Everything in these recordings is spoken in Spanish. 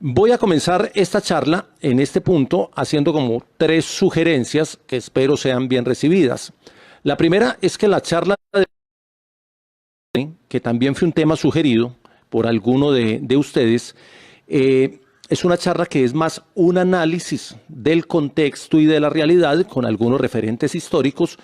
Voy a comenzar esta charla en este punto haciendo como tres sugerencias que espero sean bien recibidas. La primera es que la charla de hoy, que también fue un tema sugerido por alguno de ustedes, es una charla que es más un análisis del contexto y de la realidad con algunos referentes históricos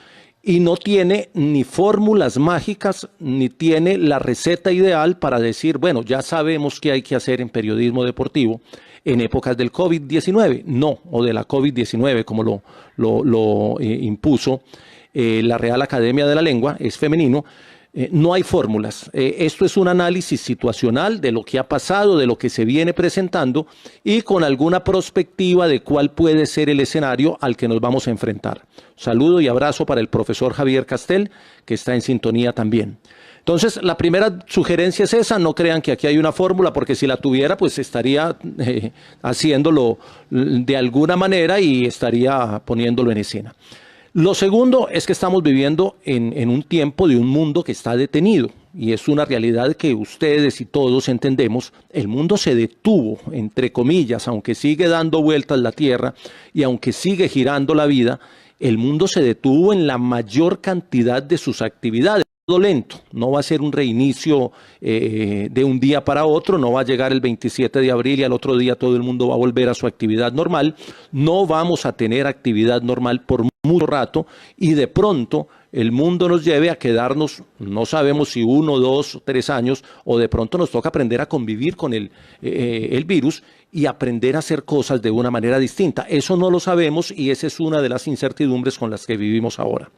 y no tiene ni fórmulas mágicas ni tiene la receta ideal para decir, bueno, ya sabemos qué hay que hacer en periodismo deportivo en épocas del COVID-19, no, o de la COVID-19 como lo impuso la Real Academia de la Lengua, es femenino. No hay fórmulas. Esto es un análisis situacional de lo que ha pasado, de lo que se viene presentando y con alguna perspectiva de cuál puede ser el escenario al que nos vamos a enfrentar. Saludo y abrazo para el profesor Javier Castel, que está en sintonía también. Entonces, la primera sugerencia es esa, no crean que aquí hay una fórmula, porque si la tuviera, pues estaría haciéndolo de alguna manera y estaría poniéndolo en escena. Lo segundo es que estamos viviendo en un tiempo de un mundo que está detenido y es una realidad que ustedes y todos entendemos. El mundo se detuvo, entre comillas, aunque sigue dando vueltas la Tierra y aunque sigue girando la vida, el mundo se detuvo en la mayor cantidad de sus actividades. Todo lento, no va a ser un reinicio de un día para otro, no va a llegar el 27 de abril y al otro día todo el mundo va a volver a su actividad normal, no vamos a tener actividad normal por mucho rato y de pronto el mundo nos lleve a quedarnos, no sabemos si 1, 2, 3 años, o de pronto nos toca aprender a convivir con el virus y aprender a hacer cosas de una manera distinta. Eso no lo sabemos y esa es una de las incertidumbres con las que vivimos ahora.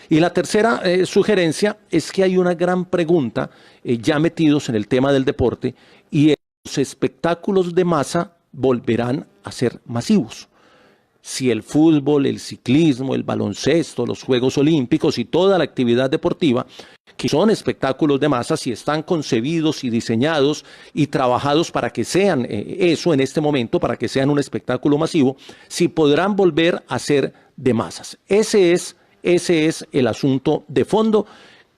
Y la tercera sugerencia es que hay una gran pregunta ya metidos en el tema del deporte y los espectáculos de masa volverán a ser masivos. Si el fútbol, el ciclismo, el baloncesto, los Juegos Olímpicos y toda la actividad deportiva, que son espectáculos de masa, si están concebidos y diseñados y trabajados para que sean eso en este momento, para que sean un espectáculo masivo, si podrán volver a ser de masas. Ese es el asunto de fondo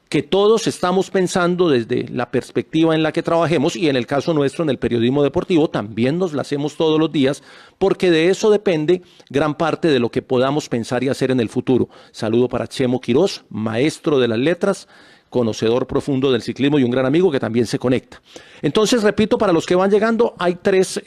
que todos estamos pensando desde la perspectiva en la que trabajemos y en el caso nuestro en el periodismo deportivo también nos la hacemos todos los días porque de eso depende gran parte de lo que podamos pensar y hacer en el futuro. Saludo para Chemo Quirós, maestro de las letras, conocedor profundo del ciclismo y un gran amigo que también se conecta. Entonces, repito, para los que van llegando, hay tres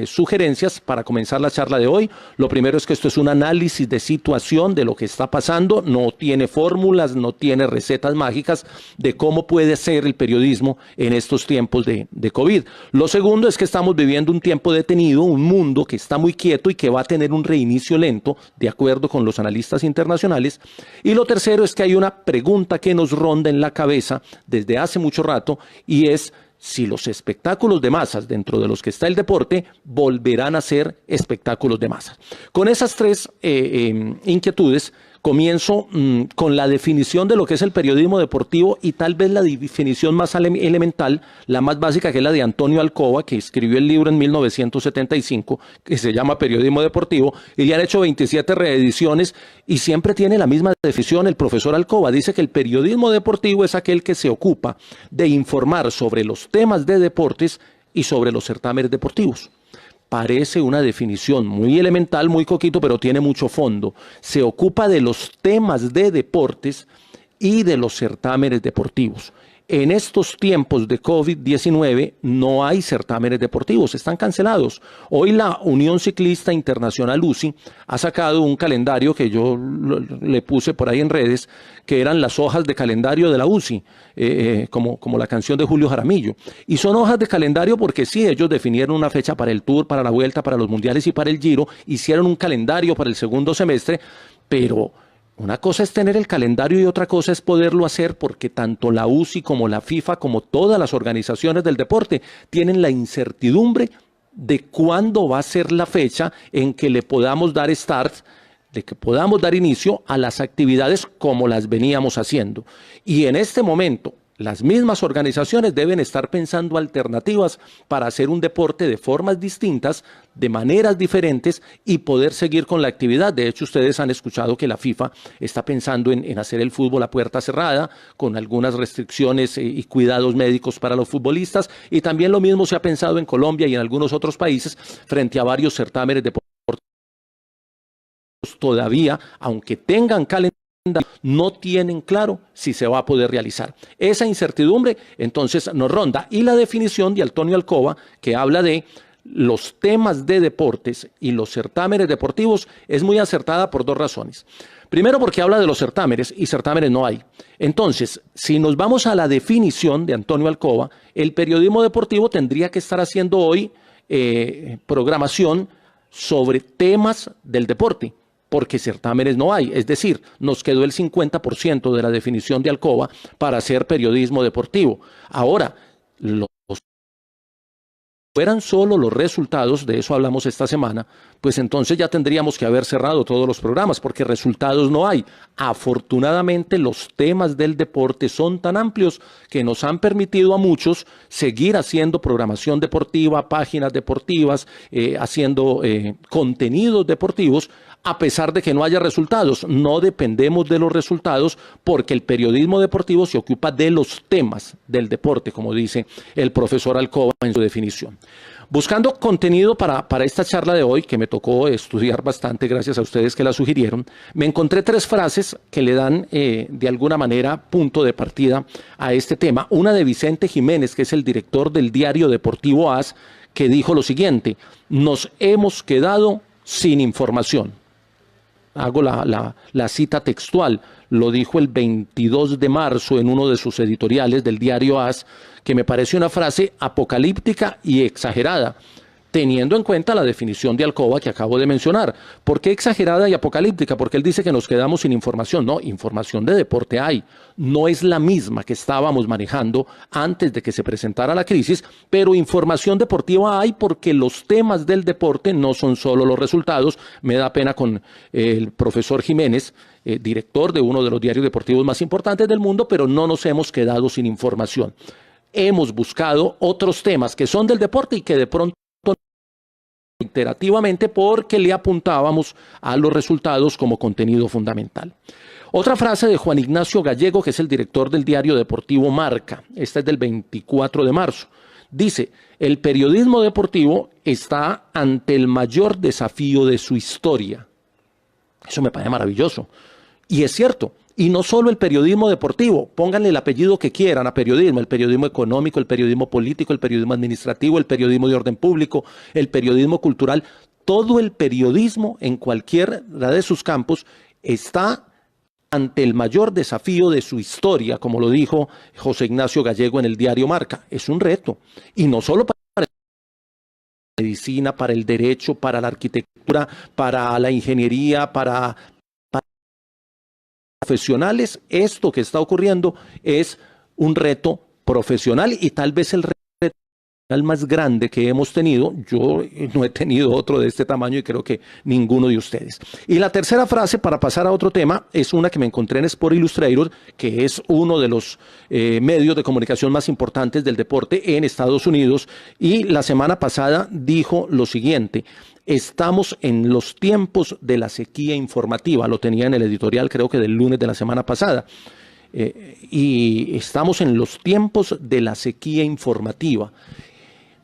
sugerencias para comenzar la charla de hoy. Lo primero es que esto es un análisis de situación de lo que está pasando, no tiene fórmulas, no tiene recetas mágicas de cómo puede ser el periodismo en estos tiempos de COVID. Lo segundo es que estamos viviendo un tiempo detenido, un mundo que está muy quieto y que va a tener un reinicio lento, de acuerdo con los analistas internacionales. Y lo tercero es que hay una pregunta que nos ronda en la cabeza desde hace mucho rato y es si los espectáculos de masas dentro de los que está el deporte volverán a ser espectáculos de masas. Con esas tres inquietudes comienzo con la definición de lo que es el periodismo deportivo y tal vez la definición más elemental, la más básica, que es la de Antonio Alcoba, que escribió el libro en 1975, que se llama Periodismo Deportivo, y ya han hecho 27 reediciones y siempre tiene la misma definición el profesor Alcoba. Dice que el periodismo deportivo es aquel que se ocupa de informar sobre los temas de deportes y sobre los certámenes deportivos. Parece una definición muy elemental, muy coquito, pero tiene mucho fondo. Se ocupa de los temas de deportes y de los certámenes deportivos. En estos tiempos de COVID-19 no hay certámenes deportivos, están cancelados. Hoy la Unión Ciclista Internacional UCI ha sacado un calendario que yo le puse por ahí en redes, que eran las hojas de calendario de la UCI, como la canción de Julio Jaramillo. Y son hojas de calendario porque sí, ellos definieron una fecha para el Tour, para la Vuelta, para los Mundiales y para el Giro, hicieron un calendario para el segundo semestre, pero una cosa es tener el calendario y otra cosa es poderlo hacer porque tanto la UCI como la FIFA, como todas las organizaciones del deporte, tienen la incertidumbre de cuándo va a ser la fecha en que le podamos dar start, de que podamos dar inicio a las actividades como las veníamos haciendo. Y en este momento, las mismas organizaciones deben estar pensando alternativas para hacer un deporte de formas distintas, de maneras diferentes y poder seguir con la actividad. De hecho, ustedes han escuchado que la FIFA está pensando en hacer el fútbol a puerta cerrada, con algunas restricciones y cuidados médicos para los futbolistas, y también lo mismo se ha pensado en Colombia y en algunos otros países frente a varios certámenes deportivos todavía, aunque tengan calendario, no tienen claro si se va a poder realizar. Esa incertidumbre entonces nos ronda. Y la definición de Antonio Alcoba, que habla de los temas de deportes y los certámenes deportivos, es muy acertada por dos razones. Primero, porque habla de los certámenes y certámenes no hay. Entonces, si nos vamos a la definición de Antonio Alcoba, el periodismo deportivo tendría que estar haciendo hoy programación sobre temas del deporte, porque certámenes no hay. Es decir, nos quedó el 50% de la definición de Alcoba para hacer periodismo deportivo. Ahora, fueran solo los resultados, de eso hablamos esta semana, pues entonces ya tendríamos que haber cerrado todos los programas, porque resultados no hay. Afortunadamente, los temas del deporte son tan amplios que nos han permitido a muchos seguir haciendo programación deportiva, páginas deportivas, haciendo contenidos deportivos, a pesar de que no haya resultados. No dependemos de los resultados porque el periodismo deportivo se ocupa de los temas del deporte, como dice el profesor Alcoba en su definición. Buscando contenido para esta charla de hoy, que me tocó estudiar bastante gracias a ustedes que la sugirieron, me encontré 3 frases que le dan de alguna manera punto de partida a este tema. Una de Vicente Jiménez, que es el director del diario deportivo AS, que dijo lo siguiente: nos hemos quedado sin información. Hago la cita textual, lo dijo el 22 de marzo en uno de sus editoriales del diario AS, que me parece una frase apocalíptica y exagerada, teniendo en cuenta la definición de Alcoba que acabo de mencionar. ¿Por qué exagerada y apocalíptica? Porque él dice que nos quedamos sin información. No, información de deporte hay. No es la misma que estábamos manejando antes de que se presentara la crisis, pero información deportiva hay porque los temas del deporte no son solo los resultados. Me da pena con el profesor Jiménez, director de uno de los diarios deportivos más importantes del mundo, pero no nos hemos quedado sin información. Hemos buscado otros temas que son del deporte y que de pronto iterativamente porque le apuntábamos a los resultados como contenido fundamental. Otra frase de Juan Ignacio Gallego, que es el director del diario deportivo Marca. Esta es del 24 de marzo. Dice: el periodismo deportivo está ante el mayor desafío de su historia. Eso me parece maravilloso. Y es cierto. Y no solo el periodismo deportivo, pónganle el apellido que quieran a periodismo: el periodismo económico, el periodismo político, el periodismo administrativo, el periodismo de orden público, el periodismo cultural. Todo el periodismo en cualquiera de sus campos está ante el mayor desafío de su historia, como lo dijo José Ignacio Gallego en el diario Marca. Es un reto, y no solo para la medicina, para el derecho, para la arquitectura, para la ingeniería, para profesionales. Esto que está ocurriendo es un reto profesional y tal vez el reto más grande que hemos tenido. Yo no he tenido otro de este tamaño y creo que ninguno de ustedes. Y la tercera frase, para pasar a otro tema, es una que me encontré en Sport Illustrated, que es uno de los medios de comunicación más importantes del deporte en Estados Unidos, y la semana pasada dijo lo siguiente: estamos en los tiempos de la sequía informativa. Lo tenía en el editorial, creo que del lunes de la semana pasada. Y estamos en los tiempos de la sequía informativa.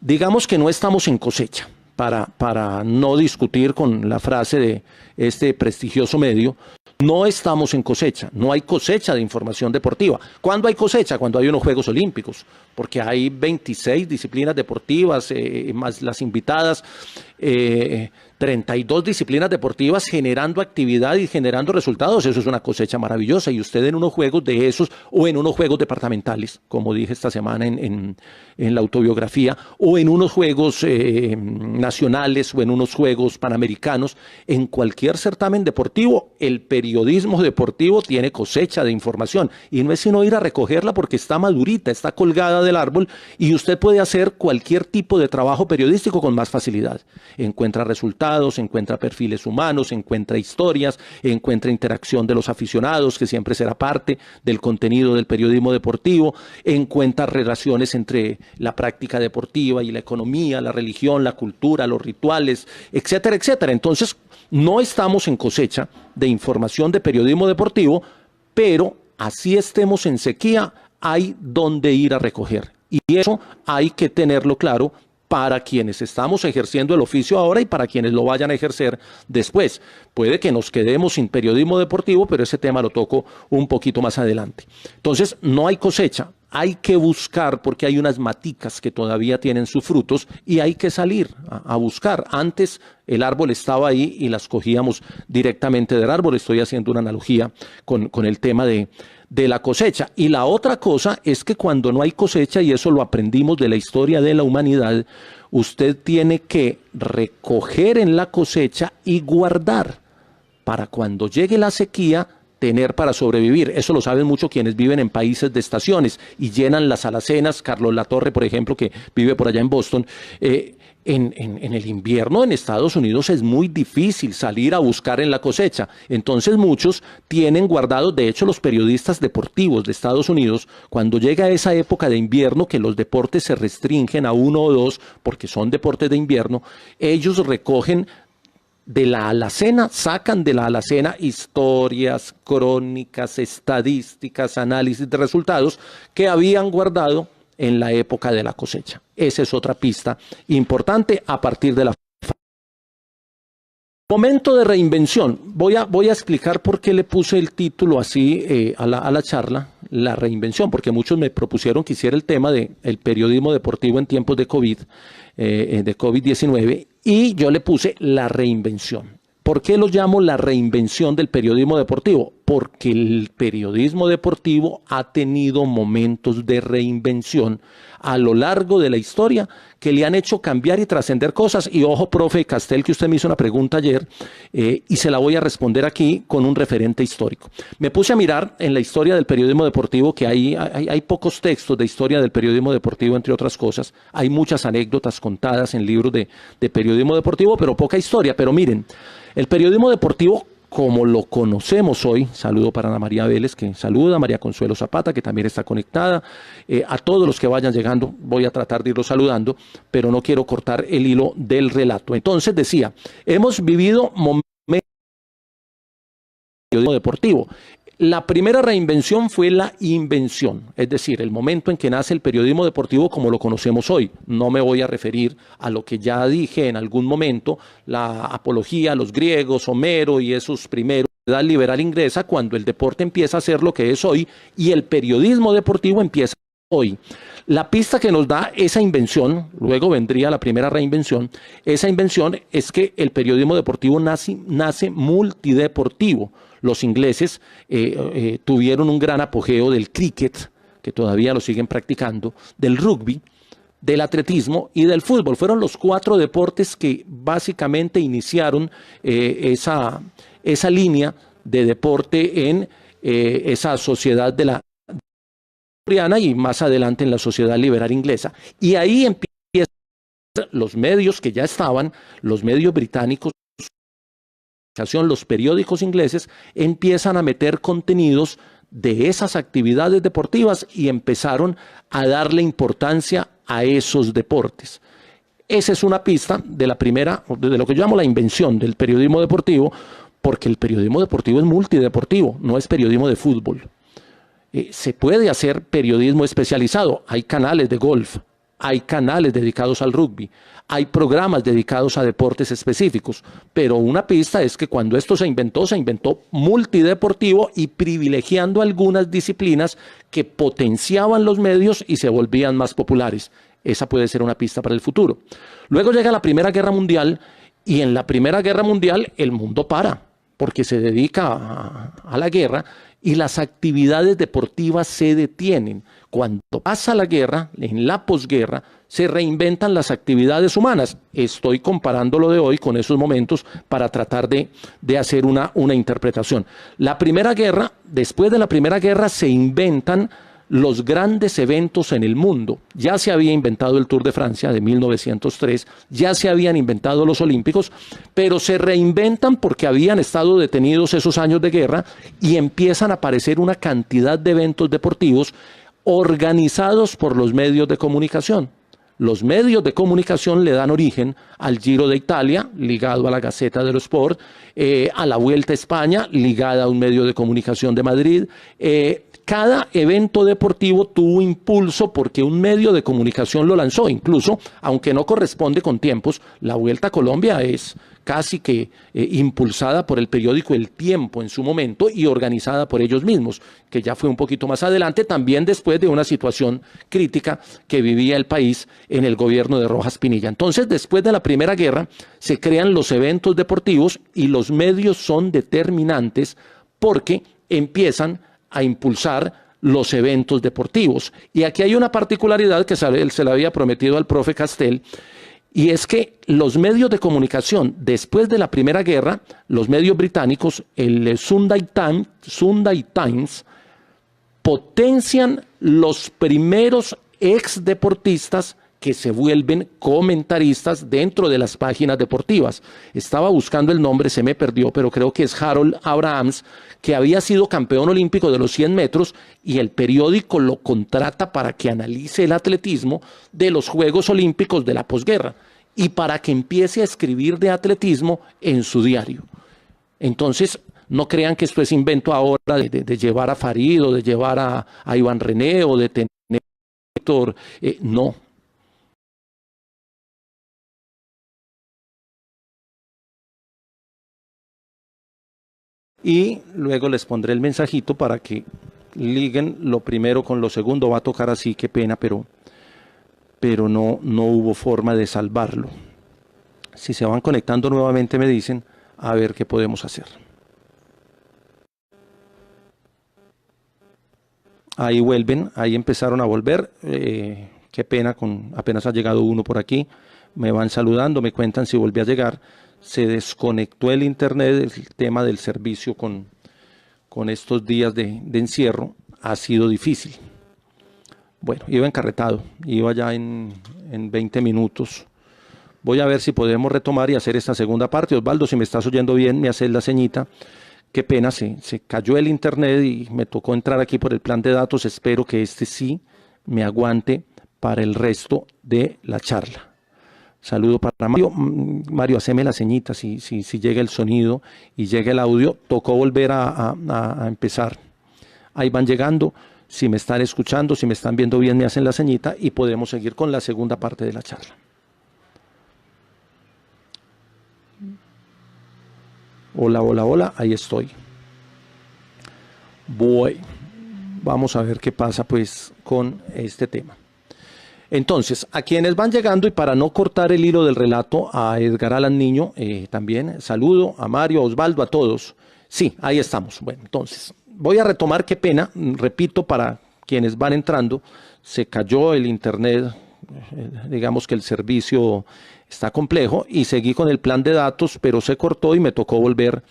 Digamos que no estamos en cosecha, para no discutir con la frase de este prestigioso medio. No estamos en cosecha, no hay cosecha de información deportiva. ¿Cuándo hay cosecha? Cuando hay unos Juegos Olímpicos, porque hay 26 disciplinas deportivas, más las invitadas, 32 disciplinas deportivas generando actividad y generando resultados. Eso es una cosecha maravillosa. Y usted en unos juegos de esos, o en unos juegos departamentales, como dije esta semana en la autobiografía, o en unos juegos nacionales, o en unos juegos panamericanos, en cualquier certamen deportivo, el periodismo deportivo tiene cosecha de información. Y no es sino ir a recogerla porque está madurita, está colgada del árbol, y usted puede hacer cualquier tipo de trabajo periodístico con más facilidad. encuentra resultados, encuentra perfiles humanos, encuentra historias, encuentra interacción de los aficionados, que siempre será parte del contenido del periodismo deportivo, encuentra relaciones entre la práctica deportiva y la economía, la religión, la cultura, los rituales, etcétera, etcétera. Entonces, no estamos en cosecha de información de periodismo deportivo, pero así estemos en sequía, hay donde ir a recoger. Y eso hay que tenerlo claro para quienes estamos ejerciendo el oficio ahora y para quienes lo vayan a ejercer después. Puede que nos quedemos sin periodismo deportivo, pero ese tema lo toco un poquito más adelante. Entonces, no hay cosecha, hay que buscar porque hay unas maticas que todavía tienen sus frutos y hay que salir a buscar. Antes el árbol estaba ahí y las cogíamos directamente del árbol. Estoy haciendo una analogía con el tema de la cosecha. Y la otra cosa es que cuando no hay cosecha, y eso lo aprendimos de la historia de la humanidad, usted tiene que recoger en la cosecha y guardar para cuando llegue la sequía tener para sobrevivir. Eso lo saben mucho quienes viven en países de estaciones y llenan las alacenas. Carlos Latorre, por ejemplo, que vive por allá en Boston, en el invierno en Estados Unidos es muy difícil salir a buscar en la cosecha. Entonces muchos tienen guardados, de hecho los periodistas deportivos de Estados Unidos, cuando llega esa época de invierno que los deportes se restringen a 1 o 2 porque son deportes de invierno, ellos recogen de la alacena, sacan de la alacena historias, crónicas, estadísticas, análisis de resultados que habían guardado en la época de la cosecha. Esa es otra pista importante a partir de la momento de reinvención. Voy a explicar por qué le puse el título así a la charla, la reinvención, porque muchos me propusieron que hiciera el tema del periodismo deportivo en tiempos de COVID-19, y yo le puse la reinvención. ¿Por qué lo llamo la reinvención del periodismo deportivo? Porque el periodismo deportivo ha tenido momentos de reinvención a lo largo de la historia que le han hecho cambiar y trascender cosas. Y ojo, profe Castel, que usted me hizo una pregunta ayer y se la voy a responder aquí con un referente histórico. Me puse a mirar en la historia del periodismo deportivo, que hay pocos textos de historia del periodismo deportivo, entre otras cosas. Hay muchas anécdotas contadas en libros de periodismo deportivo, pero poca historia. Pero miren, el periodismo deportivo, como lo conocemos hoy, saludo para Ana María Vélez, que saluda, María Consuelo Zapata, que también está conectada, a todos los que vayan llegando, voy a tratar de irlos saludando, pero no quiero cortar el hilo del relato. Entonces decía, hemos vivido momentos de periodismo deportivo. La primera reinvención fue la invención, es decir, el momento en que nace el periodismo deportivo como lo conocemos hoy. No me voy a referir a lo que ya dije en algún momento, la apología a los griegos, Homero y esos primeros. La edad liberal ingresa cuando el deporte empieza a ser lo que es hoy y el periodismo deportivo empieza hoy. La pista que nos da esa invención, luego vendría la primera reinvención, esa invención es que el periodismo deportivo nace multideportivo. Los ingleses tuvieron un gran apogeo del cricket, que todavía lo siguen practicando, del rugby, del atletismo y del fútbol. Fueron los 4 deportes que básicamente iniciaron esa línea de deporte en esa sociedad de la y más adelante en la sociedad liberal inglesa. Y ahí empiezan los medios que ya estaban, los medios británicos, los periódicos ingleses, empiezan a meter contenidos de esas actividades deportivas y empezaron a darle importancia a esos deportes. Esa es una pista de la primera, de lo que yo llamo la invención del periodismo deportivo, porque el periodismo deportivo es multideportivo, no es periodismo de fútbol. Se puede hacer periodismo especializado, hay canales de golf, hay canales dedicados al rugby, hay programas dedicados a deportes específicos, pero una pista es que cuando esto se inventó multideportivo y privilegiando algunas disciplinas que potenciaban los medios y se volvían más populares. Esa puede ser una pista para el futuro. Luego llega la Primera Guerra Mundial y en la Primera Guerra Mundial el mundo para, porque se dedica a la guerra y las actividades deportivas se detienen. Cuando pasa la guerra, en la posguerra, se reinventan las actividades humanas. Estoy comparando lo de hoy con esos momentos para tratar de hacer una interpretación. La Primera Guerra, después de la Primera Guerra, se inventan los grandes eventos en el mundo. Ya se había inventado el Tour de Francia de 1903, ya se habían inventado los Olímpicos, pero se reinventan porque habían estado detenidos esos años de guerra y empiezan a aparecer una cantidad de eventos deportivos organizados por los medios de comunicación. Los medios de comunicación le dan origen al Giro de Italia, ligado a la Gaceta dello Sport, a la Vuelta a España, ligada a un medio de comunicación de Madrid. Cada evento deportivo tuvo impulso porque un medio de comunicación lo lanzó. Incluso, aunque no corresponde con tiempos, la Vuelta a Colombia es casi que impulsada por el periódico El Tiempo en su momento y organizada por ellos mismos, que ya fue un poquito más adelante, también después de una situación crítica que vivía el país en el gobierno de Rojas Pinilla. Entonces, después de la Primera Guerra, se crean los eventos deportivos y los medios son determinantes porque empiezan a impulsar los eventos deportivos. Y aquí hay una particularidad que se le había prometido al profe Castel, y es que los medios de comunicación, después de la Primera Guerra, los medios británicos, el Sunday Times, potencian los primeros ex deportistas que se vuelven comentaristas dentro de las páginas deportivas. Estaba buscando el nombre, se me perdió, pero creo que es Harold Abrahams, que había sido campeón olímpico de los 100 metros y el periódico lo contrata para que analice el atletismo de los Juegos Olímpicos de la posguerra y para que empiece a escribir de atletismo en su diario. Entonces, no crean que esto es invento ahora de llevar a Farid o de llevar a Iván René o de tener Héctor, no. Y luego les pondré el mensajito para que liguen lo primero con lo segundo. Va a tocar así, qué pena, pero no hubo forma de salvarlo. Si se van conectando nuevamente me dicen a ver qué podemos hacer. Ahí vuelven, ahí empezaron a volver. Qué pena, apenas ha llegado uno por aquí. Me van saludando, me cuentan si volví a llegar. Se desconectó el internet, el tema del servicio con estos días de encierro ha sido difícil. Bueno, iba encarretado, iba ya en 20 minutos. Voy a ver si podemos retomar y hacer esta segunda parte. Osvaldo, si me estás oyendo bien, me haces la ceñita. Qué pena, se cayó el internet y me tocó entrar aquí por el plan de datos. Espero que este sí me aguante para el resto de la charla. Saludo para Mario. Mario, haceme la ceñita si llega el sonido y llega el audio. Tocó volver a empezar. Ahí van llegando. Si me están escuchando, si me están viendo bien, me hacen la ceñita y podemos seguir con la segunda parte de la charla. Hola, hola, hola. Ahí estoy. Vamos a ver qué pasa pues con este tema. Entonces, a quienes van llegando y para no cortar el hilo del relato, a Edgar Alan Niño también, saludo, a Mario, a Osvaldo, a todos. Sí, ahí estamos. Bueno, entonces, voy a retomar, qué pena, repito, para quienes van entrando, se cayó el internet, digamos que el servicio está complejo y seguí con el plan de datos, pero se cortó y me tocó volver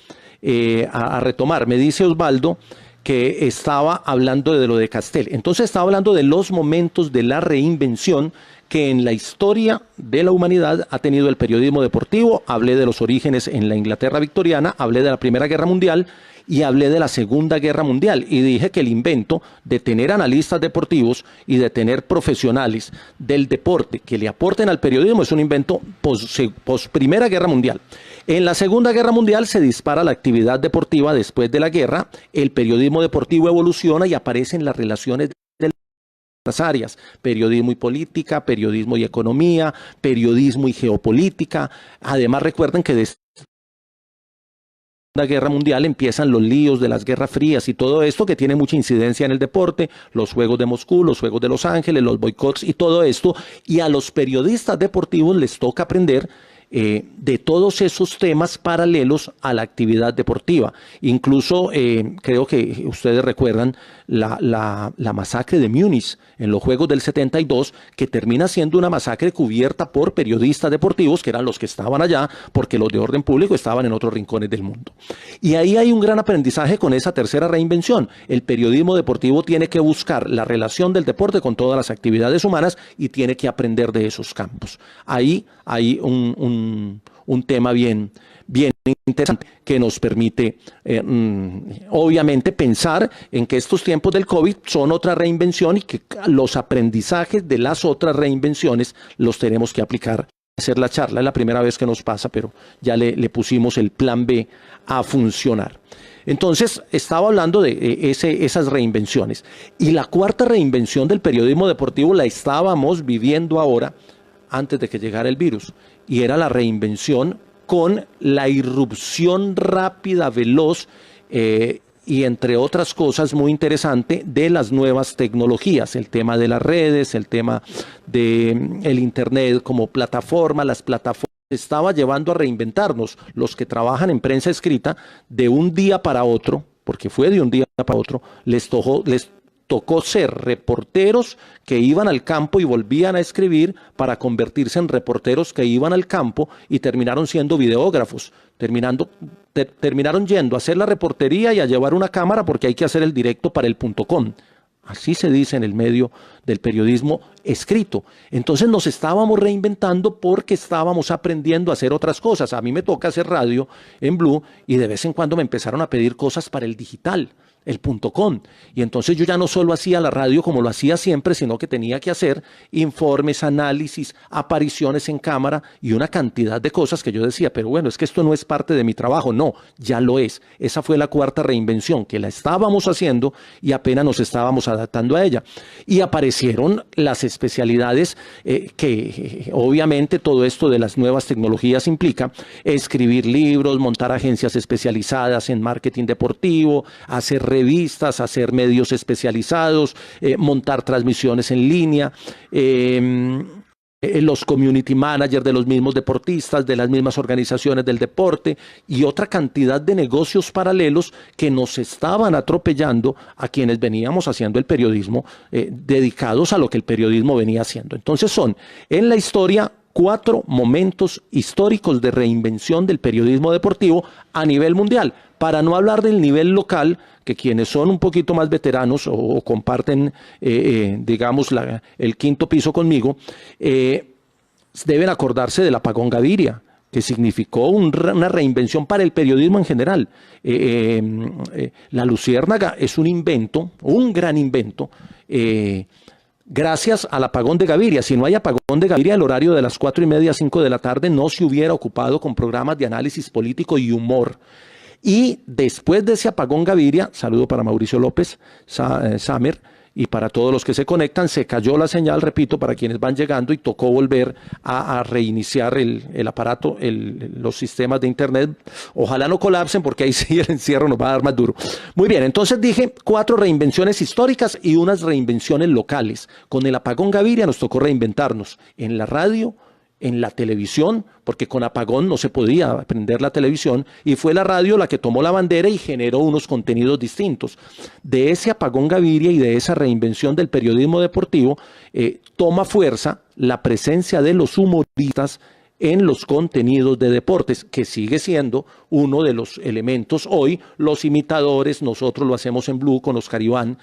a retomar. Me dice Osvaldo que estaba hablando de lo de Castel. Entonces estaba hablando de los momentos de la reinvención que en la historia de la humanidad ha tenido el periodismo deportivo. Hablé de los orígenes en la Inglaterra victoriana, hablé de la Primera Guerra Mundial y hablé de la Segunda Guerra Mundial y dije que el invento de tener analistas deportivos y de tener profesionales del deporte que le aporten al periodismo es un invento post Primera Guerra Mundial. En la Segunda Guerra Mundial se dispara la actividad deportiva después de la guerra, el periodismo deportivo evoluciona y aparecen las relaciones de las áreas, periodismo y política, periodismo y economía, periodismo y geopolítica. Además recuerden que desde la Segunda Guerra Mundial empiezan los líos de las guerras frías y todo esto que tiene mucha incidencia en el deporte, los Juegos de Moscú, los Juegos de Los Ángeles, los boicots y todo esto, y a los periodistas deportivos les toca aprender de todos esos temas paralelos a la actividad deportiva. Incluso creo que ustedes recuerdan la masacre de Múnich en los Juegos del 72, que termina siendo una masacre cubierta por periodistas deportivos, que eran los que estaban allá, porque los de orden público estaban en otros rincones del mundo. Y ahí hay un gran aprendizaje con esa tercera reinvención. El periodismo deportivo tiene que buscar la relación del deporte con todas las actividades humanas y tiene que aprender de esos campos. Ahí hay un tema bien interesante que nos permite obviamente pensar en que estos tiempos del COVID son otra reinvención y que los aprendizajes de las otras reinvenciones los tenemos que aplicar. Hacer la charla es la primera vez que nos pasa, pero ya le pusimos el plan B a funcionar. Entonces, estaba hablando de esas reinvenciones. Y la cuarta reinvención del periodismo deportivo la estábamos viviendo ahora, antes de que llegara el virus, y era la reinvención con la irrupción rápida, veloz, y entre otras cosas muy interesante, de las nuevas tecnologías, el tema de las redes, el tema del Internet como plataforma, las plataformas estaba llevando a reinventarnos, los que trabajan en prensa escrita, de un día para otro, porque fue de un día para otro, les tocó ser reporteros que iban al campo y volvían a escribir para convertirse en reporteros que iban al campo y terminaron siendo videógrafos, terminaron yendo a hacer la reportería y a llevar una cámara porque hay que hacer el directo para el .com. Así se dice en el medio del periodismo escrito. Entonces nos estábamos reinventando porque estábamos aprendiendo a hacer otras cosas. A mí me toca hacer radio en Blue y de vez en cuando me empezaron a pedir cosas para el digital, el .com. Y entonces yo ya no solo hacía la radio como lo hacía siempre, sino que tenía que hacer informes, análisis, apariciones en cámara y una cantidad de cosas que yo decía, pero bueno, es que esto no es parte de mi trabajo. No, ya lo es. Esa fue la cuarta reinvención, que la estábamos haciendo y apenas nos estábamos adaptando a ella. Y aparecieron las especialidades que obviamente todo esto de las nuevas tecnologías implica: escribir libros, montar agencias especializadas en marketing deportivo, hacer revistas, hacer medios especializados, montar transmisiones en línea, los community managers de los mismos deportistas, de las mismas organizaciones del deporte y otra cantidad de negocios paralelos que nos estaban atropellando a quienes veníamos haciendo el periodismo, dedicados a lo que el periodismo venía haciendo. Entonces son, en la historia, 4 momentos históricos de reinvención del periodismo deportivo a nivel mundial, para no hablar del nivel local, que quienes son un poquito más veteranos o comparten, digamos, el quinto piso conmigo, deben acordarse del apagón Gaviria, que significó una reinvención para el periodismo en general. La Luciérnaga es un invento, un gran invento, gracias al apagón de Gaviria. Si no hay apagón de Gaviria, el horario de las 4:30, 5 de la tarde no se hubiera ocupado con programas de análisis político y humor. Y después de ese apagón Gaviria, saludo para Mauricio López, Samer, y para todos los que se conectan, se cayó la señal, repito, para quienes van llegando, y tocó volver a reiniciar el aparato, los sistemas de internet. Ojalá no colapsen, porque ahí sí el encierro nos va a dar más duro. Muy bien, entonces dije 4 reinvenciones históricas y unas reinvenciones locales. Con el apagón Gaviria nos tocó reinventarnos en la radio, en la televisión, porque con apagón no se podía prender la televisión, y fue la radio la que tomó la bandera y generó unos contenidos distintos. De ese apagón Gaviria y de esa reinvención del periodismo deportivo, toma fuerza la presencia de los humoristas en los contenidos de deportes, que sigue siendo uno de los elementos hoy. Los imitadores, nosotros lo hacemos en Blue con Oscar Iván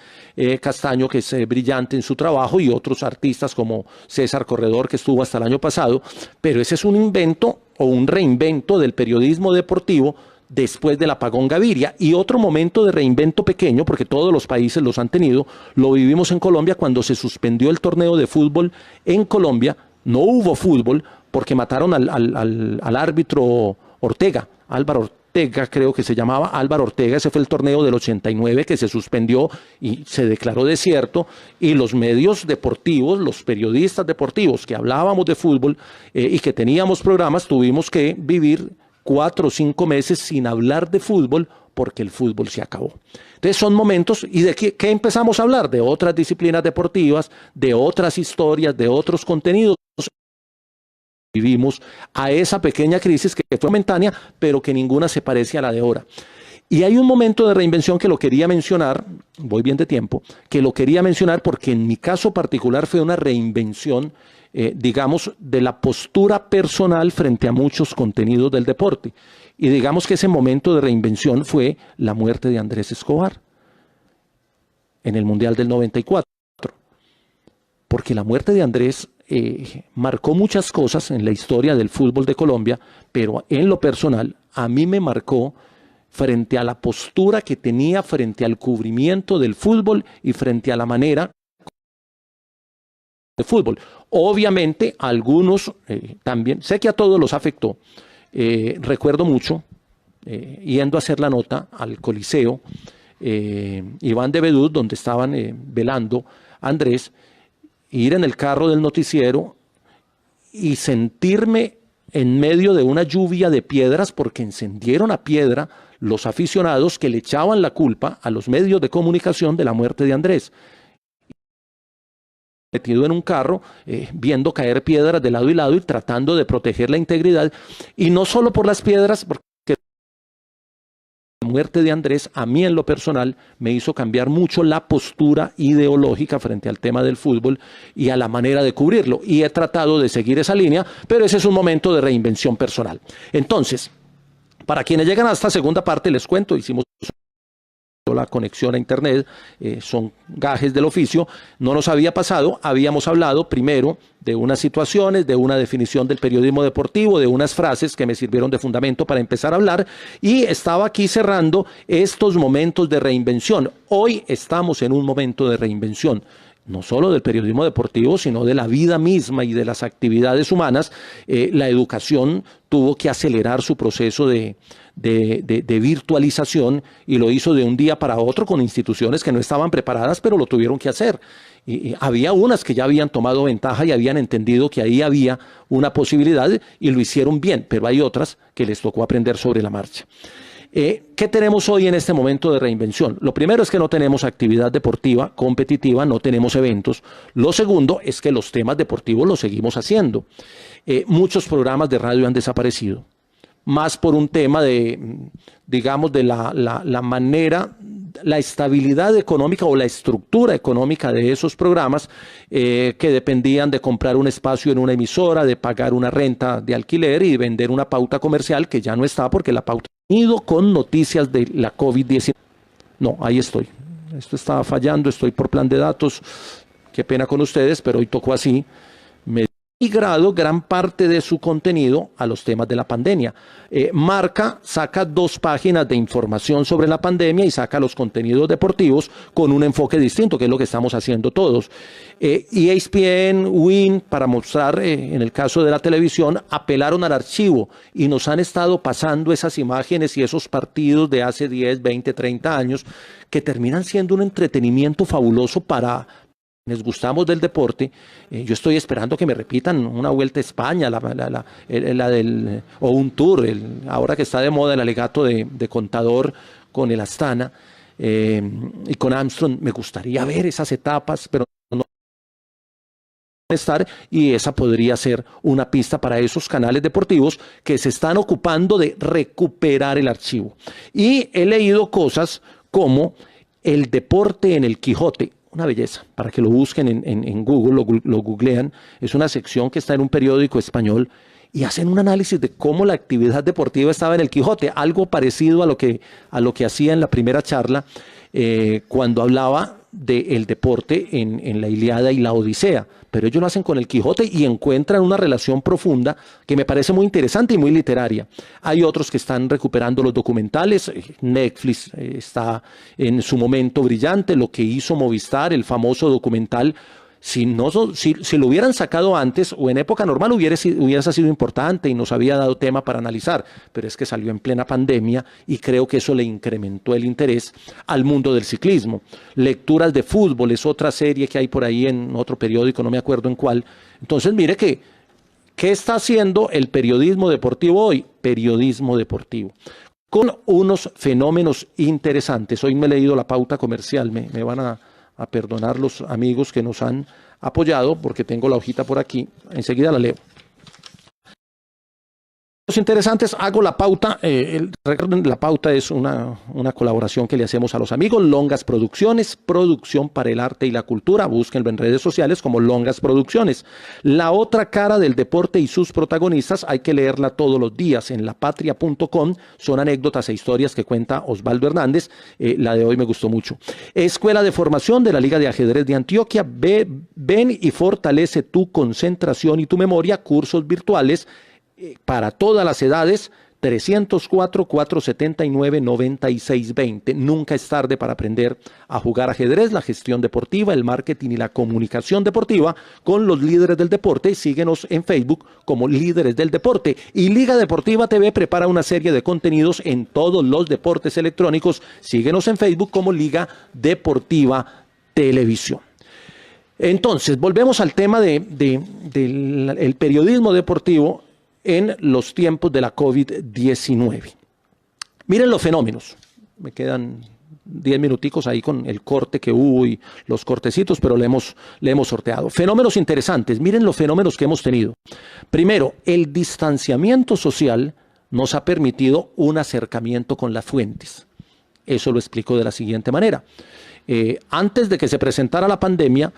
Castaño, que es brillante en su trabajo, y otros artistas como César Corredor, que estuvo hasta el año pasado, pero ese es un invento o un reinvento del periodismo deportivo después del apagón Gaviria. Y otro momento de reinvento pequeño, porque todos los países los han tenido, lo vivimos en Colombia cuando se suspendió el torneo de fútbol en Colombia. No hubo fútbol porque mataron al árbitro Ortega, Álvaro Ortega creo que se llamaba, Álvaro Ortega. Ese fue el torneo del 89 que se suspendió y se declaró desierto, y los medios deportivos, los periodistas deportivos que hablábamos de fútbol y que teníamos programas, tuvimos que vivir 4 o 5 meses sin hablar de fútbol porque el fútbol se acabó. Entonces son momentos, ¿y de qué empezamos a hablar? De otras disciplinas deportivas, de otras historias, de otros contenidos. vivimos a esa pequeña crisis que fue momentánea, pero que ninguna se parece a la de ahora. Y hay un momento de reinvención que lo quería mencionar, voy bien de tiempo, que lo quería mencionar porque en mi caso particular fue una reinvención, digamos, de la postura personal frente a muchos contenidos del deporte. Y digamos que ese momento de reinvención fue la muerte de Andrés Escobar en el Mundial del 94. Porque la muerte de Andrés marcó muchas cosas en la historia del fútbol de Colombia, pero en lo personal a mí me marcó frente a la postura que tenía frente al cubrimiento del fútbol y frente a la manera de fútbol. Obviamente a algunos también, sé que a todos los afectó. Recuerdo mucho, yendo a hacer la nota al Coliseo, Iván de Bedut, donde estaban velando a Andrés, ir en el carro del noticiero y sentirme en medio de una lluvia de piedras porque encendieron a piedra los aficionados que le echaban la culpa a los medios de comunicación de la muerte de Andrés. Metido en un carro, viendo caer piedras de lado y lado y tratando de proteger la integridad, y no solo por las piedras, porque la muerte de Andrés a mí en lo personal me hizo cambiar mucho la postura ideológica frente al tema del fútbol y a la manera de cubrirlo, y he tratado de seguir esa línea, pero ese es un momento de reinvención personal. Entonces, para quienes llegan a esta segunda parte, les cuento, hicimos la conexión a internet, son gajes del oficio, no nos había pasado, habíamos hablado primero de unas situaciones, de una definición del periodismo deportivo, de unas frases que me sirvieron de fundamento para empezar a hablar, y estaba aquí cerrando estos momentos de reinvención. Hoy estamos en un momento de reinvención, no solo del periodismo deportivo, sino de la vida misma y de las actividades humanas. La educación tuvo que acelerar su proceso de virtualización y lo hizo de un día para otro con instituciones que no estaban preparadas, pero lo tuvieron que hacer. Y había unas que ya habían tomado ventaja y habían entendido que ahí había una posibilidad y lo hicieron bien, pero hay otras que les tocó aprender sobre la marcha. ¿Qué tenemos hoy en este momento de reinvención? Lo primero es que no tenemos actividad deportiva competitiva, no tenemos eventos. Lo segundo es que los temas deportivos los seguimos haciendo. Muchos programas de radio han desaparecido, más por un tema de, digamos, de la manera, la estabilidad económica o la estructura económica de esos programas que dependían de comprar un espacio en una emisora, de pagar una renta de alquiler y vender una pauta comercial que ya no está porque la pauta ha ido con noticias de la COVID-19. No, ahí estoy. Esto estaba fallando, estoy por plan de datos. Qué pena con ustedes, pero hoy tocó así. Me migrado gran parte de su contenido a los temas de la pandemia. Marca saca 2 páginas de información sobre la pandemia y saca los contenidos deportivos con un enfoque distinto, que es lo que estamos haciendo todos. ESPN, Win, para mostrar, en el caso de la televisión, apelaron al archivo y nos han estado pasando esas imágenes y esos partidos de hace 10, 20, 30 años que terminan siendo un entretenimiento fabuloso para les gustamos del deporte. Yo estoy esperando que me repitan una vuelta a España, o un tour, ahora que está de moda el alegato de Contador con el Astana y con Armstrong. Me gustaría ver esas etapas, pero no estar, y esa podría ser una pista para esos canales deportivos que se están ocupando de recuperar el archivo. Y he leído cosas como el deporte en el Quijote. Una belleza, para que lo busquen en Google, lo googlean. Es una sección que está en un periódico español y hacen un análisis de cómo la actividad deportiva estaba en el Quijote, algo parecido a lo que hacía en la primera charla cuando hablaba del deporte en la Ilíada y la Odisea, pero ellos lo hacen con el Quijote y encuentran una relación profunda que me parece muy interesante y muy literaria. Hay otros que están recuperando los documentales. Netflix está en su momento brillante, lo que hizo Movistar, el famoso documental. Si lo hubieran sacado antes o en época normal hubiese sido importante y nos había dado tema para analizar, pero es que salió en plena pandemia y creo que eso le incrementó el interés al mundo del ciclismo. Lecturas de fútbol es otra serie que hay por ahí en otro periódico, no me acuerdo en cuál. Entonces mire ¿qué está haciendo el periodismo deportivo hoy? Periodismo deportivo, con unos fenómenos interesantes. Hoy me he leído la pauta comercial, me van a perdonar los amigos que nos han apoyado, porque tengo la hojita por aquí, enseguida la leo. interesantes, hago la pauta. Recuerden, la pauta es una colaboración que le hacemos a los amigos Longas Producciones, producción para el arte y la cultura. Búsquenlo en redes sociales como Longas Producciones. La otra cara del deporte y sus protagonistas hay que leerla todos los días en lapatria.com. Son anécdotas e historias que cuenta Osvaldo Hernández. La de hoy me gustó mucho. Escuela de Formación de la Liga de Ajedrez de Antioquia. Ven y fortalece tu concentración y tu memoria. Cursos virtuales para todas las edades, 304-479-9620. Nunca es tarde para aprender a jugar ajedrez, la gestión deportiva, el marketing y la comunicación deportiva con los líderes del deporte. Síguenos en Facebook como Líderes del Deporte. Y Liga Deportiva TV prepara una serie de contenidos en todos los deportes electrónicos. Síguenos en Facebook como Liga Deportiva Televisión. Entonces, volvemos al tema del periodismo deportivo en los tiempos de la COVID-19. Miren los fenómenos. Me quedan 10 minuticos ahí con el corte que hubo y los cortecitos, pero le hemos sorteado. Fenómenos interesantes. Miren los fenómenos que hemos tenido. Primero, el distanciamiento social nos ha permitido un acercamiento con las fuentes. Eso lo explico de la siguiente manera. Antes de que se presentara la pandemia,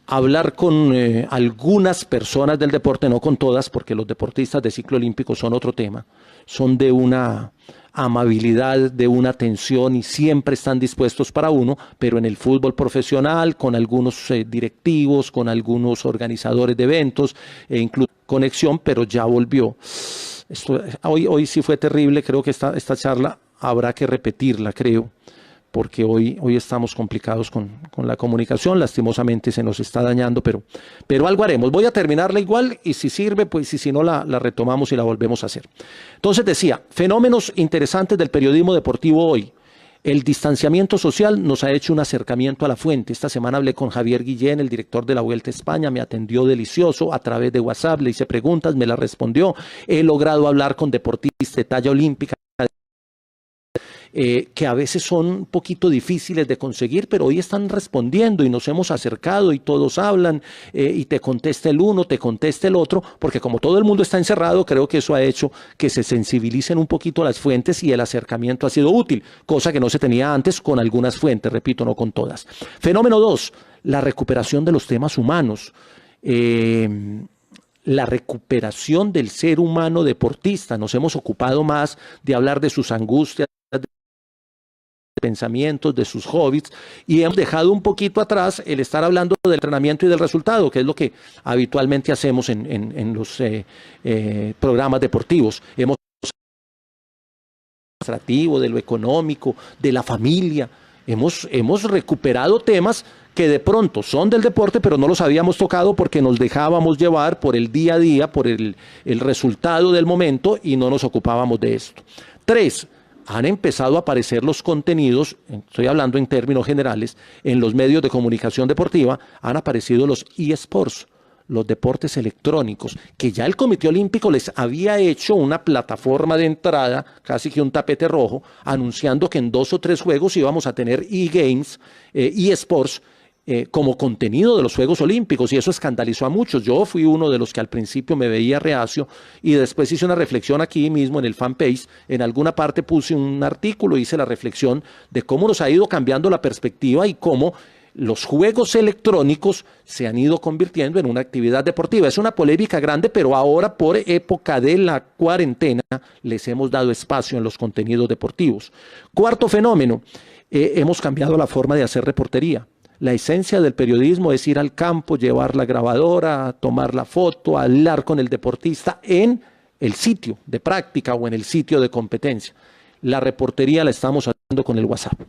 hablar con algunas personas del deporte, no con todas, porque los deportistas de ciclo olímpico son otro tema, son de una amabilidad, de una atención y siempre están dispuestos para uno, pero en el fútbol profesional, con algunos directivos, con algunos organizadores de eventos, e incluso conexión, pero ya volvió. Hoy sí fue terrible, creo que esta charla habrá que repetirla, creo, porque hoy estamos complicados con la comunicación, lastimosamente se nos está dañando, pero algo haremos. Voy a terminarla igual y si sirve, pues y si no la retomamos y la volvemos a hacer. Entonces decía, fenómenos interesantes del periodismo deportivo hoy. El distanciamiento social nos ha hecho un acercamiento a la fuente. Esta semana hablé con Javier Guillén, el director de la Vuelta a España, me atendió delicioso a través de WhatsApp, le hice preguntas, me las respondió. He logrado hablar con deportistas de talla olímpica, que a veces son un poquito difíciles de conseguir, pero hoy están respondiendo y nos hemos acercado y todos hablan y te contesta el uno, te contesta el otro, porque como todo el mundo está encerrado, creo que eso ha hecho que se sensibilicen un poquito las fuentes y el acercamiento ha sido útil, cosa que no se tenía antes con algunas fuentes, repito, no con todas. Fenómeno 2, la recuperación de los temas humanos. La recuperación del ser humano deportista. Nos hemos ocupado más de hablar de sus angustias, pensamientos, de sus hobbies, y hemos dejado un poquito atrás el estar hablando del entrenamiento y del resultado, que es lo que habitualmente hacemos en los programas deportivos. Hemos administrativo, de lo económico, de la familia. Hemos recuperado temas que de pronto son del deporte, pero no los habíamos tocado porque nos dejábamos llevar por el día a día, por el resultado del momento y no nos ocupábamos de esto. 3. Han empezado a aparecer los contenidos, estoy hablando en términos generales, en los medios de comunicación deportiva, han aparecido los eSports, los deportes electrónicos, que ya el Comité Olímpico les había hecho una plataforma de entrada, casi que un tapete rojo, anunciando que en 2 o 3 juegos íbamos a tener eGames, eSports, como contenido de los Juegos Olímpicos, y eso escandalizó a muchos. Yo fui uno de los que al principio me veía reacio y después hice una reflexión aquí mismo en el fanpage, en alguna parte puse un artículo, hice la reflexión de cómo nos ha ido cambiando la perspectiva y cómo los juegos electrónicos se han ido convirtiendo en una actividad deportiva. Es una polémica grande, pero ahora por época de la cuarentena les hemos dado espacio en los contenidos deportivos. 4. fenómeno, hemos cambiado la forma de hacer reportería. La esencia del periodismo es ir al campo, llevar la grabadora, tomar la foto, hablar con el deportista en el sitio de práctica o en el sitio de competencia. La reportería la estamos haciendo con el WhatsApp.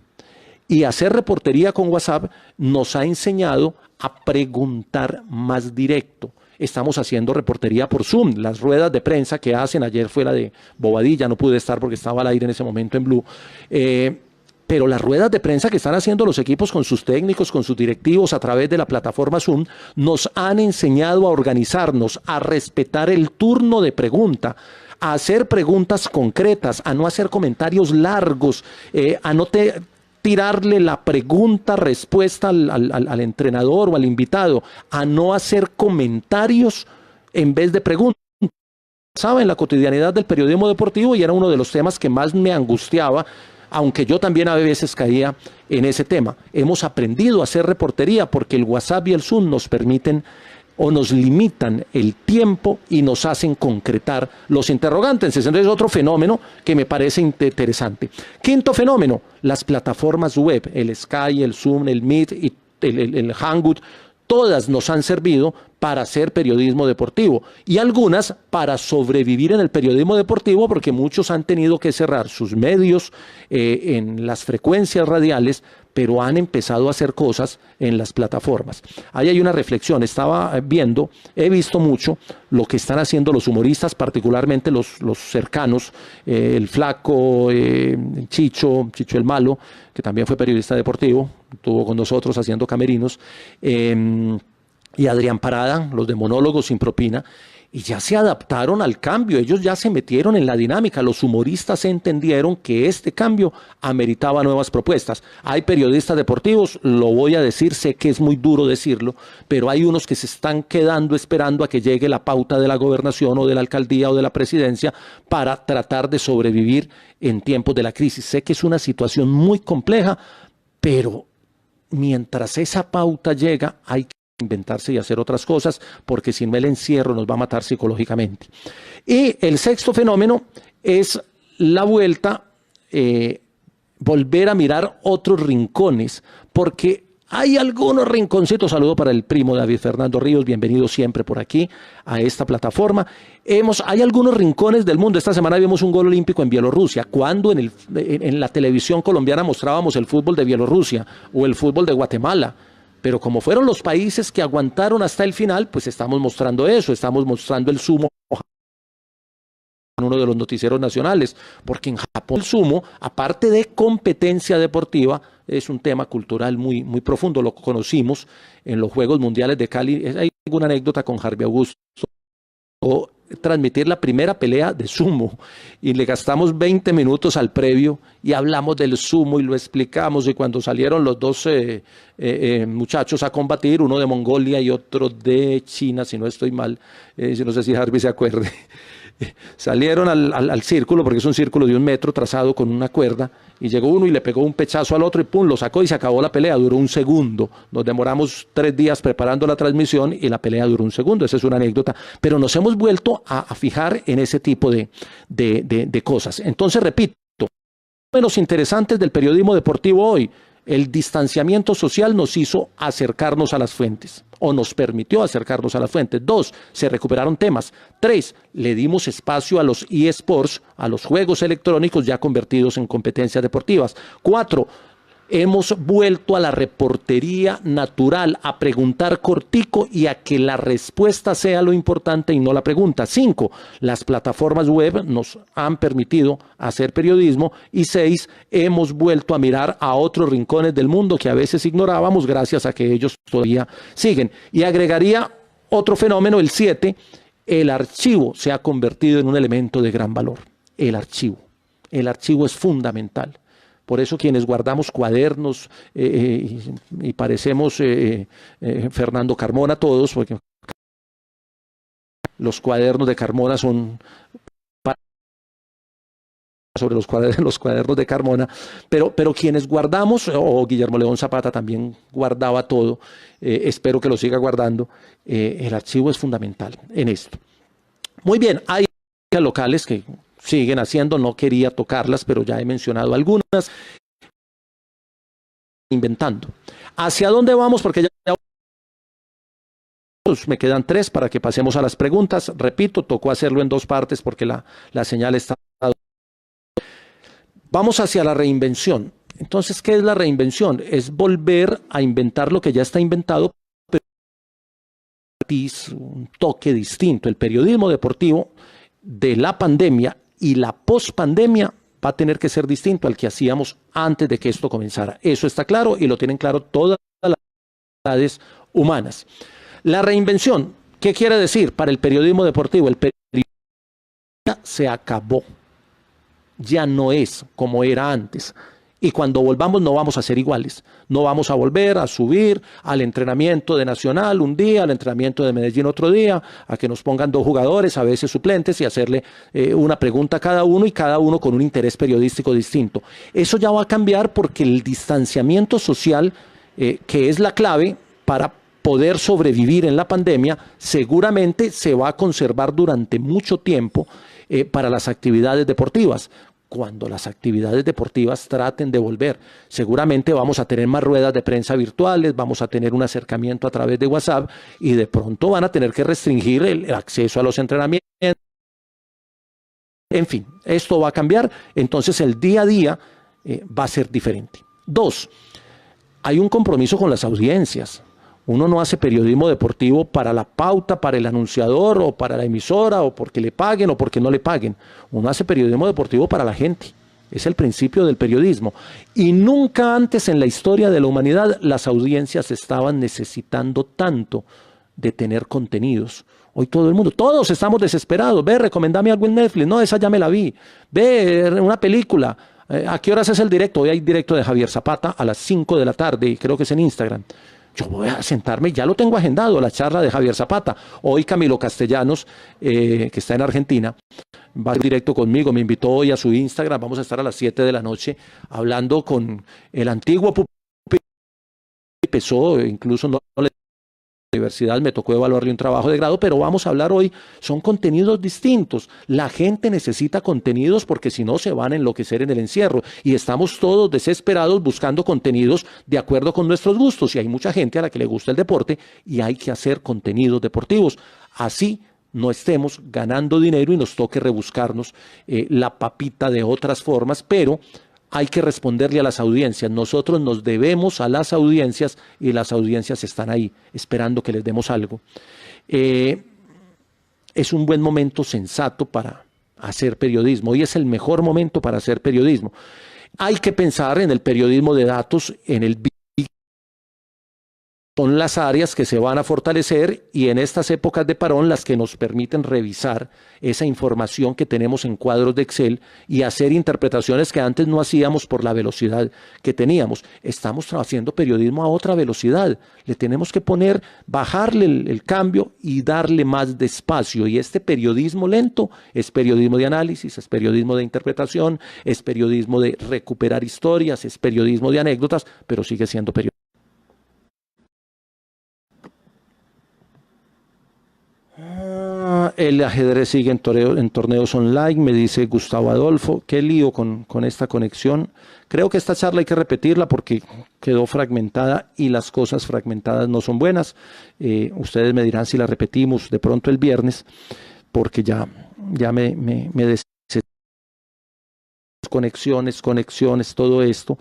Y hacer reportería con WhatsApp nos ha enseñado a preguntar más directo. Estamos haciendo reportería por Zoom. Las ruedas de prensa que hacen, ayer fue la de Bobadilla, no pude estar porque estaba al aire en ese momento en Blue, pero las ruedas de prensa que están haciendo los equipos con sus técnicos, con sus directivos a través de la plataforma Zoom, nos han enseñado a organizarnos, a respetar el turno de pregunta, a hacer preguntas concretas, a no hacer comentarios largos, a no tirarle la pregunta-respuesta al entrenador o al invitado, a no hacer comentarios en vez de preguntas. pasaba en la cotidianidad del periodismo deportivo y era uno de los temas que más me angustiaba, aunque yo también a veces caía en ese tema. Hemos aprendido a hacer reportería porque el WhatsApp y el Zoom nos permiten o nos limitan el tiempo y nos hacen concretar los interrogantes. Entonces es otro fenómeno que me parece interesante. Quinto fenómeno, las plataformas web, el Sky, el Zoom, el Meet y el Hangout, todas nos han servido para hacer periodismo deportivo y algunas para sobrevivir en el periodismo deportivo porque muchos han tenido que cerrar sus medios en las frecuencias radiales, pero han empezado a hacer cosas en las plataformas. Ahí hay una reflexión, estaba viendo, he visto mucho lo que están haciendo los humoristas, particularmente los cercanos, el Flaco, Chicho el Malo, que también fue periodista deportivo, estuvo con nosotros haciendo camerinos, y Adrián Parada, los de Monólogos sin Propina, y ya se adaptaron al cambio, ellos ya se metieron en la dinámica, los humoristas entendieron que este cambio ameritaba nuevas propuestas. Hay periodistas deportivos, lo voy a decir, sé que es muy duro decirlo, pero hay unos que se están quedando esperando a que llegue la pauta de la gobernación o de la alcaldía o de la presidencia para tratar de sobrevivir en tiempos de la crisis. Sé que es una situación muy compleja, pero mientras esa pauta llega, hay que inventarse y hacer otras cosas, porque si no el encierro nos va a matar psicológicamente. Y el sexto fenómeno es la vuelta, volver a mirar otros rincones, porque hay algunos rinconcitos. Saludo para el primo David Fernando Ríos, bienvenido siempre por aquí a esta plataforma. Hay algunos rincones del mundo. Esta semana vimos un gol olímpico en Bielorrusia, cuando en la televisión colombiana mostrábamos el fútbol de Bielorrusia o el fútbol de Guatemala. Pero como fueron los países que aguantaron hasta el final, pues estamos mostrando eso, estamos mostrando el sumo en uno de los noticieros nacionales, porque en Japón el sumo, aparte de competencia deportiva, es un tema cultural muy, muy profundo. Lo conocimos en los Juegos Mundiales de Cali. Hay una anécdota con Harvey Augusto, transmitir la primera pelea de sumo y le gastamos 20 minutos al previo y hablamos del sumo y lo explicamos, y cuando salieron los dos muchachos a combatir, uno de Mongolia y otro de China, si no estoy mal, no sé si Harvey se acuerde, salieron al círculo, porque es un círculo de 1 metro trazado con una cuerda, y llegó uno y le pegó un pechazo al otro y pum, lo sacó y se acabó la pelea. Duró 1 segundo. Nos demoramos 3 días preparando la transmisión y la pelea duró 1 segundo. Esa es una anécdota, pero nos hemos vuelto a fijar en ese tipo de cosas. Entonces, repito, menos interesantes del periodismo deportivo hoy: el distanciamiento social nos hizo acercarnos a las fuentes, o nos permitió acercarnos a las fuentes. 2, se recuperaron temas. 3, le dimos espacio a los eSports, a los juegos electrónicos ya convertidos en competencias deportivas. 4, hemos vuelto a la reportería natural, a preguntar cortico y a que la respuesta sea lo importante y no la pregunta. 5, las plataformas web nos han permitido hacer periodismo. Y 6, hemos vuelto a mirar a otros rincones del mundo que a veces ignorábamos, gracias a que ellos todavía siguen. Y agregaría otro fenómeno, el 7, el archivo se ha convertido en un elemento de gran valor. El archivo es fundamental. Por eso quienes guardamos cuadernos y parecemos Fernando Carmona todos, porque los cuadernos de Carmona son sobre los cuadernos de Carmona, pero quienes guardamos, o Guillermo León Zapata también guardaba todo, espero que lo siga guardando, el archivo es fundamental en esto. Muy bien, hay locales que siguen haciendo, no quería tocarlas, pero ya he mencionado algunas. Inventando. ¿Hacia dónde vamos? Porque ya me quedan 3 para que pasemos a las preguntas. Repito, tocó hacerlo en 2 partes porque la señal está... Vamos hacia la reinvención. Entonces, ¿qué es la reinvención? Es volver a inventar lo que ya está inventado, pero un toque distinto. El periodismo deportivo de la pandemia y la pospandemia va a tener que ser distinto al que hacíamos antes de que esto comenzara. Eso está claro y lo tienen claro todas las entidades humanas. La reinvención, ¿qué quiere decir para el periodismo deportivo? El periodismo se acabó. Ya no es como era antes. Y cuando volvamos no vamos a ser iguales. No vamos a volver a subir al entrenamiento de Nacional un día, al entrenamiento de Medellín otro día, a que nos pongan 2 jugadores, a veces suplentes, y hacerle una pregunta a cada uno y cada uno con un interés periodístico distinto. Eso ya va a cambiar porque el distanciamiento social, que es la clave para poder sobrevivir en la pandemia, seguramente se va a conservar durante mucho tiempo para las actividades deportivas. Cuando las actividades deportivas traten de volver, seguramente vamos a tener más ruedas de prensa virtuales, vamos a tener un acercamiento a través de WhatsApp y de pronto van a tener que restringir el acceso a los entrenamientos. En fin, esto va a cambiar, entonces el día a día va a ser diferente. 2, hay un compromiso con las audiencias. Uno no hace periodismo deportivo para la pauta, para el anunciador o para la emisora o porque le paguen o porque no le paguen. Uno hace periodismo deportivo para la gente. Es el principio del periodismo. Y nunca antes en la historia de la humanidad las audiencias estaban necesitando tanto de tener contenidos. Hoy todo el mundo, todos estamos desesperados. Ve, recomendame algo en Netflix. No, esa ya me la vi. Ve, una película. ¿A qué horas es el directo? Hoy hay directo de Javier Zapata a las 5 de la tarde, creo que es en Instagram. Yo voy a sentarme, ya lo tengo agendado, la charla de Javier Zapata. Hoy Camilo Castellanos, que está en Argentina, va a ir directo conmigo, me invitó hoy a su Instagram, vamos a estar a las 7 de la noche hablando con el antiguo PSOE, incluso no le universidad, me tocó evaluarle un trabajo de grado, pero vamos a hablar hoy, son contenidos distintos. La gente necesita contenidos porque si no se van a enloquecer en el encierro y estamos todos desesperados buscando contenidos de acuerdo con nuestros gustos y hay mucha gente a la que le gusta el deporte y hay que hacer contenidos deportivos. Así no estemos ganando dinero y nos toque rebuscarnos la papita de otras formas, pero hay que responderle a las audiencias. Nosotros nos debemos a las audiencias y las audiencias están ahí esperando que les demos algo. Es un buen momento sensato para hacer periodismo. Hoy es el mejor momento para hacer periodismo. Hay que pensar en el periodismo de datos, en el son las áreas que se van a fortalecer y en estas épocas de parón las que nos permiten revisar esa información que tenemos en cuadros de Excel y hacer interpretaciones que antes no hacíamos por la velocidad que teníamos. Estamos haciendo periodismo a otra velocidad. Le tenemos que bajarle el cambio y darle más despacio. Y este periodismo lento es periodismo de análisis, es periodismo de interpretación, es periodismo de recuperar historias, es periodismo de anécdotas, pero sigue siendo periodismo. El ajedrez sigue en torneos online, me dice Gustavo Adolfo. Qué lío con esta conexión. Creo que esta charla hay que repetirla porque quedó fragmentada y las cosas fragmentadas no son buenas. Ustedes me dirán si la repetimos de pronto el viernes, porque ya me conexiones, todo esto.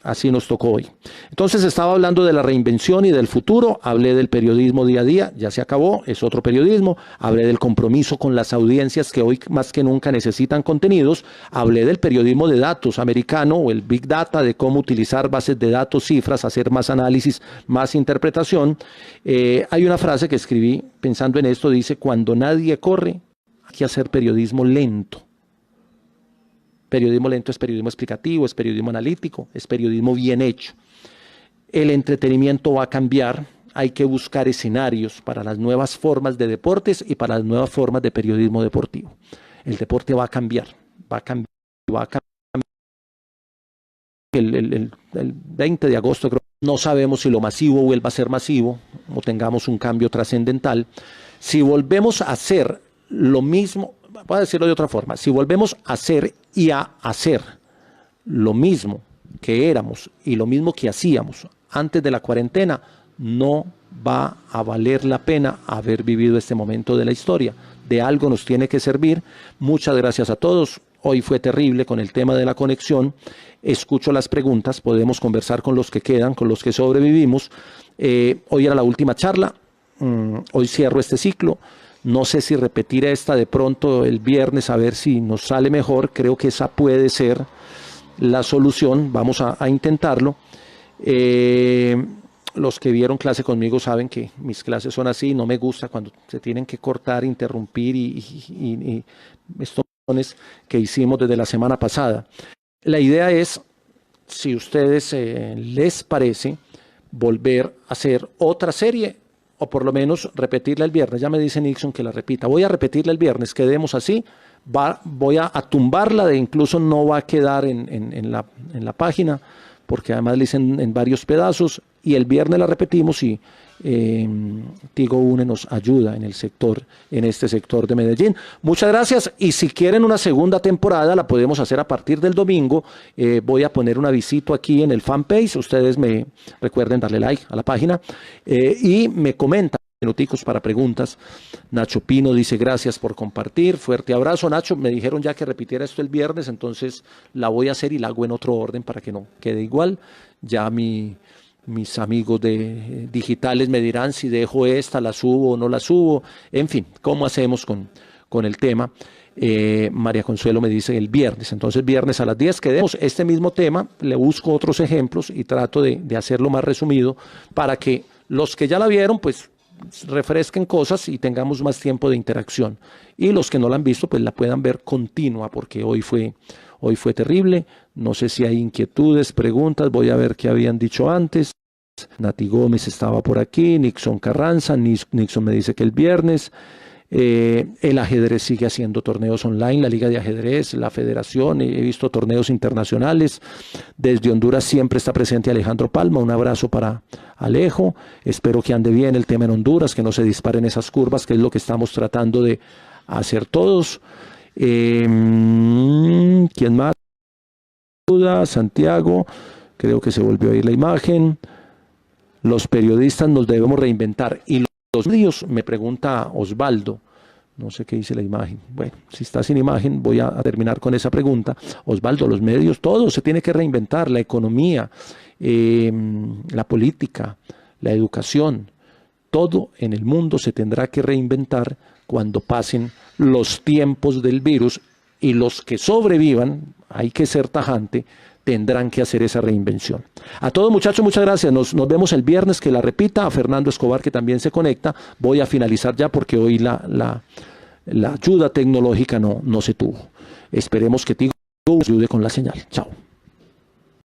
Así nos tocó hoy. Entonces estaba hablando de la reinvención y del futuro, hablé del periodismo día a día, ya se acabó, es otro periodismo, hablé del compromiso con las audiencias que hoy más que nunca necesitan contenidos, hablé del periodismo de datos americano o el Big Data, de cómo utilizar bases de datos, cifras, hacer más análisis, más interpretación. Hay una frase que escribí pensando en esto, dice, cuando nadie corre, hay que hacer periodismo lento. Periodismo lento es periodismo explicativo, es periodismo analítico, es periodismo bien hecho. El entretenimiento va a cambiar, hay que buscar escenarios para las nuevas formas de deportes y para las nuevas formas de periodismo deportivo. El deporte va a cambiar, va a cambiar. El 20 de agosto creo, no sabemos si lo masivo vuelva a ser masivo o tengamos un cambio trascendental. Si volvemos a hacer lo mismo, voy a decirlo de otra forma, si volvemos a hacer y a hacer lo mismo que éramos y lo mismo que hacíamos antes de la cuarentena, no va a valer la pena haber vivido este momento de la historia. De algo nos tiene que servir. Muchas gracias a todos. Hoy fue terrible con el tema de la conexión. Escucho las preguntas, podemos conversar con los que quedan, con los que sobrevivimos. Hoy era la última charla. Hoy cierro este ciclo. No sé si repetir esta de pronto el viernes a ver si nos sale mejor. Creo que esa puede ser la solución. Vamos a intentarlo. Los que vieron clase conmigo saben que mis clases son así. No me gusta cuando se tienen que cortar, interrumpir y estos que hicimos desde la semana pasada. la idea es, si a ustedes les parece, volver a hacer otra serie o por lo menos repetirla el viernes. Ya me dice Nixon que la repita. Voy a repetirla el viernes, quedemos así. Voy a tumbarla, de incluso no va a quedar en la página, porque además la hice en varios pedazos, y el viernes la repetimos y Tigo Une nos ayuda en este sector de Medellín. Muchas gracias, y si quieren una segunda temporada la podemos hacer a partir del domingo. Voy a poner un avisito aquí en el fanpage, ustedes me recuerden darle like a la página y me comentan minuticos para preguntas. Nacho Pino dice gracias por compartir, fuerte abrazo. Nacho, me dijeron ya que repitiera esto el viernes, entonces la voy a hacer y la hago en otro orden para que no quede igual. Ya mis amigos digitales me dirán si dejo esta, la subo o no la subo, en fin, cómo hacemos con el tema. María Consuelo me dice el viernes, entonces viernes a las 10 quedemos este mismo tema, le busco otros ejemplos y trato de hacerlo más resumido para que los que ya la vieron pues refresquen cosas y tengamos más tiempo de interacción, y los que no la han visto pues la puedan ver continua, porque hoy fue terrible. No sé si hay inquietudes, preguntas, voy a ver qué habían dicho antes. Nati Gómez estaba por aquí, Nixon Carranza, Nixon me dice que el viernes. El ajedrez sigue haciendo torneos online, la Liga de Ajedrez, la Federación, he visto torneos internacionales. Desde Honduras siempre está presente Alejandro Palma, un abrazo para Alejo, espero que ande bien el tema en Honduras, que no se disparen esas curvas, que es lo que estamos tratando de hacer todos. ¿Quién más? Santiago, creo que se volvió a ir la imagen. Los periodistas nos debemos reinventar, y los medios, me pregunta Osvaldo, no sé qué dice la imagen. Bueno, si está sin imagen voy a terminar con esa pregunta. Osvaldo, los medios, todo se tiene que reinventar, la economía, la política, la educación, todo en el mundo se tendrá que reinventar cuando pasen los tiempos del virus, y los que sobrevivan, hay que ser tajante, tendrán que hacer esa reinvención. A todos, muchachos, muchas gracias. Nos vemos el viernes, que la repita. A Fernando Escobar, que también se conecta. Voy a finalizar ya porque hoy la ayuda tecnológica no se tuvo. Esperemos que Tigo ayude con la señal. Chao.